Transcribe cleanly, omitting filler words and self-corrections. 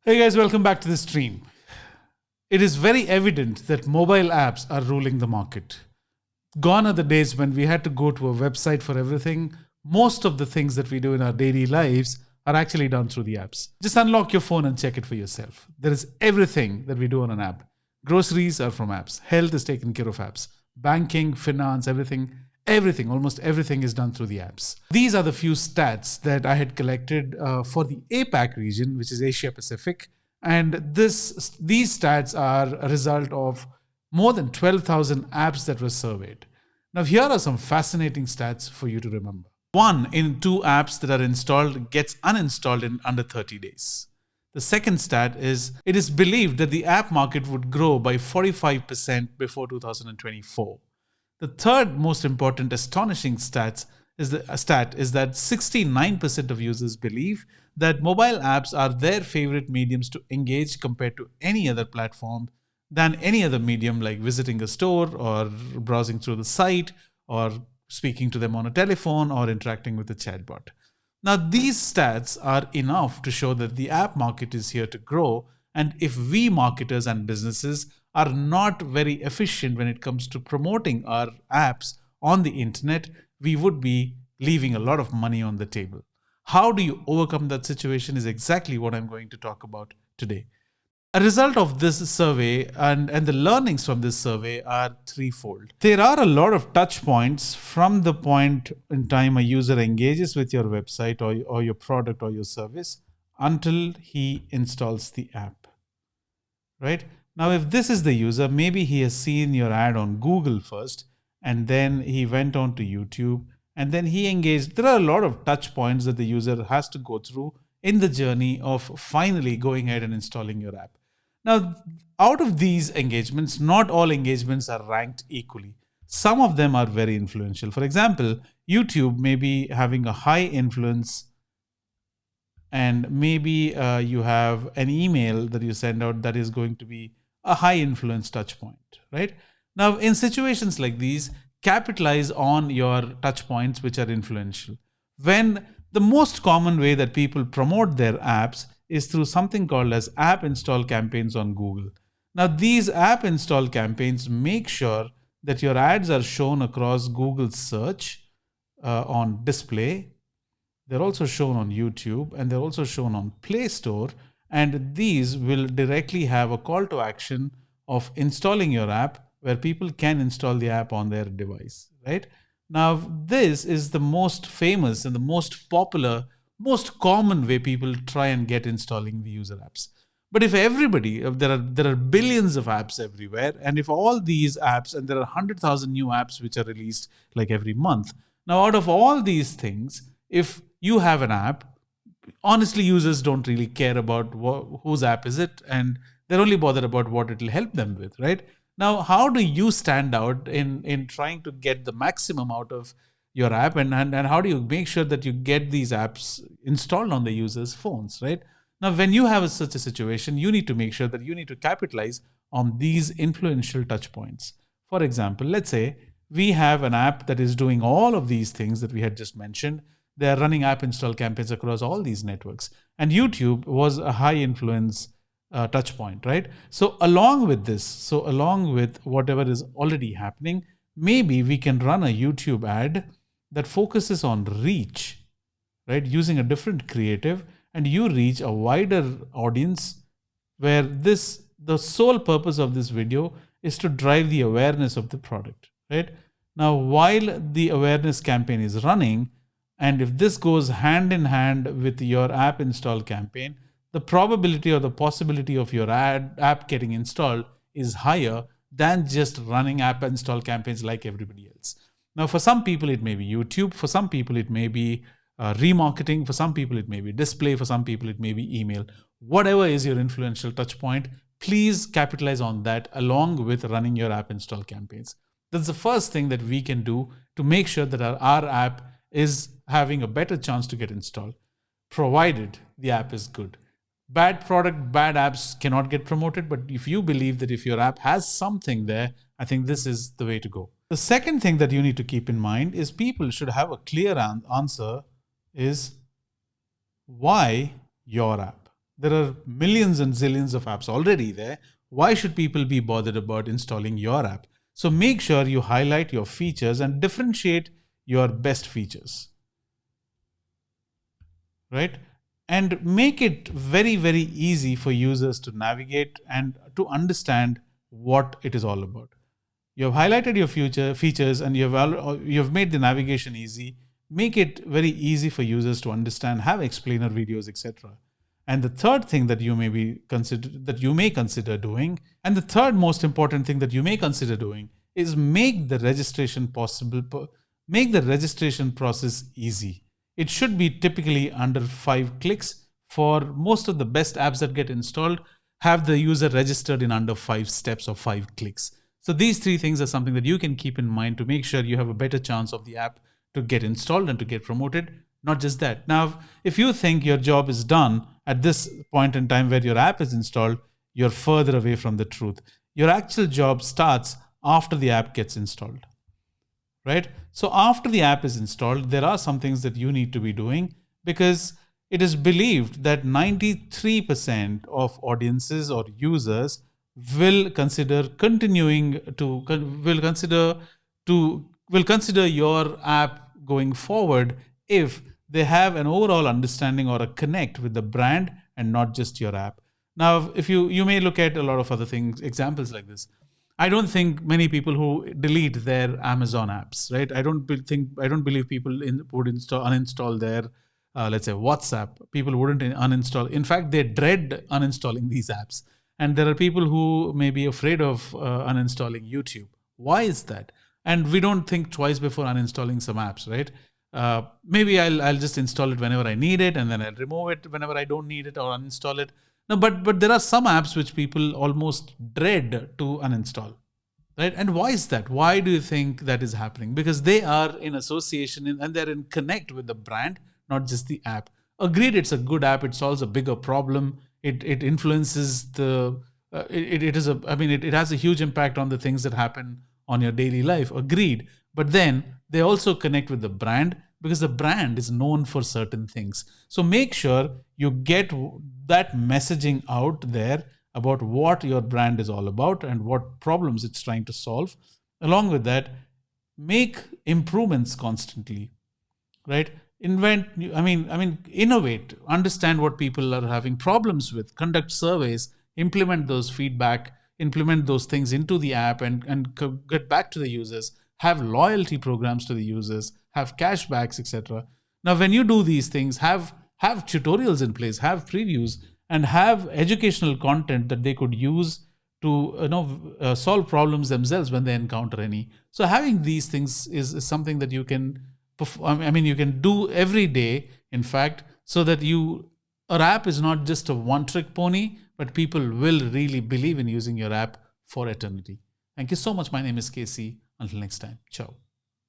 Hey guys, welcome back to the stream. It is very evident that mobile apps are ruling the market. Gone are the days when we had to go to a website for everything. Most of the things that we do in our daily lives are actually done through the apps. Just unlock your phone and check it for yourself. There is everything that we do on an app. Groceries are from apps. Health is taken care of apps. Banking, finance, everything, almost everything is done through the apps. These are the few stats that I had collected for the APAC region, which is Asia Pacific. And these stats are a result of more than 12,000 apps that were surveyed. Now, here are some fascinating stats for you to remember. 1 in 2 apps that are installed gets uninstalled in under 30 days. The second stat is it is believed that the app market would grow by 45% before 2024. The third most important astonishing stat is that 69% of users believe that mobile apps are their favorite mediums to engage compared to any other platform than any other medium, like visiting a store or browsing through the site or speaking to them on a telephone or interacting with a chatbot. Now, these stats are enough to show that the app market is here to grow, and if we marketers and businesses are not very efficient when it comes to promoting our apps on the internet, we would be leaving a lot of money on the table. How do you overcome that situation is exactly what I'm going to talk about today. A result of this survey and the learnings from this survey are threefold. There are a lot of touch points from the point in time a user engages with your website or your product or your service until he installs the app, right? Now, if this is the user, maybe he has seen your ad on Google first, and then he went on to YouTube, and then he engaged. There are a lot of touch points that the user has to go through in the journey of finally going ahead and installing your app. Now, out of these engagements, not all engagements are ranked equally. Some of them are very influential. For example, YouTube may be having a high influence, and maybe you have an email that you send out that is going to be a high influence touch point, right? Now, in situations like these, capitalize on your touch points which are influential. When the most common way that people promote their apps is through something called as app install campaigns on Google. Now, these app install campaigns make sure that your ads are shown across Google search on display. They're also shown on YouTube, and they're also shown on Play Store. And these will directly have a call to action of installing your app, where people can install the app on their device, right? Now, this is the most famous and the most popular, most common way people try and get installing the user apps. But if there are billions of apps everywhere, and if all these apps, and there are 100,000 new apps which are released like every month. Now, out of all these things, if you have an app, honestly, users don't really care about whose app is it, and they're only bothered about what it will help them with, right? Now, how do you stand out in trying to get the maximum out of your app, and how do you make sure that you get these apps installed on the users' phones, right? Now, when you have such a situation, you need to make sure that you need to capitalize on these influential touch points. For example, let's say we have an app that is doing all of these things that we had just mentioned. They are running app install campaigns across all these networks. And YouTube was a high influence touch point, right? So along with whatever is already happening, maybe we can run a YouTube ad that focuses on reach, right? Using a different creative, and you reach a wider audience where the sole purpose of this video is to drive the awareness of the product, right? Now, while the awareness campaign is running, and if this goes hand in hand with your app install campaign, the probability or the possibility of your app getting installed is higher than just running app install campaigns like everybody else. Now, for some people, it may be YouTube. For some people, it may be remarketing. For some people, it may be display. For some people, it may be email. Whatever is your influential touch point, please capitalize on that along with running your app install campaigns. That's the first thing that we can do to make sure that our app is having a better chance to get installed, provided the app is good. Bad product, bad apps cannot get promoted, but if you believe that if your app has something there, I think this is the way to go. The second thing that you need to keep in mind is people should have a clear answer is why your app? There are millions and zillions of apps already there. Why should people be bothered about installing your app? So make sure you highlight your features and differentiate your best features, right? And make it very, very easy for users to navigate and to understand what it is all about. You have highlighted your future features and you have made the navigation easy. Make it very easy for users to understand, have explainer videos, etc. And the third thing that you may consider doing, and the third most important thing that you may consider doing, is make the registration process easy. It should be typically under 5 clicks. For most of the best apps that get installed, have the user registered in under 5 steps or 5 clicks. So these 3 things are something that you can keep in mind to make sure you have a better chance of the app to get installed and to get promoted. Not just that. Now, if you think your job is done at this point in time where your app is installed, you're further away from the truth. Your actual job starts after the app gets installed, right? So after the app is installed, there are some things that you need to be doing, because it is believed that 93% of audiences or users will consider your app going forward if they have an overall understanding or a connect with the brand and not just your app. Now, if you may look at a lot of other things, examples like this. I don't think many people who delete their Amazon apps, right? I don't believe people would uninstall their, let's say, WhatsApp. People wouldn't uninstall. In fact, they dread uninstalling these apps. And there are people who may be afraid of uninstalling YouTube. Why is that? And we don't think twice before uninstalling some apps, right? Maybe I'll just install it whenever I need it, and then I'll remove it whenever I don't need it, or uninstall it. No, but there are some apps which people almost dread to uninstall, right? And why is that? Why do you think that is happening? Because they are in association and they're in connect with the brand, not just the app. Agreed, it's a good app. It solves a bigger problem. It influences the. It has a huge impact on the things that happen on your daily life. Agreed, but then they also connect with the brand, because the brand is known for certain things. So make sure you get that messaging out there about what your brand is all about and what problems it's trying to solve. Along with that, make improvements constantly, right? Innovate, understand what people are having problems with, conduct surveys, implement those feedback, implement those things into the app and get back to the users, have loyalty programs to the users, have cashbacks, etc. Now, when you do these things, have tutorials in place, have previews, and have educational content that they could use to solve problems themselves when they encounter any. So having these things is something that you can you can do every day, in fact, so that your app is not just a one-trick pony, but people will really believe in using your app for eternity. Thank you so much. My name is Casey. Until next time. Ciao.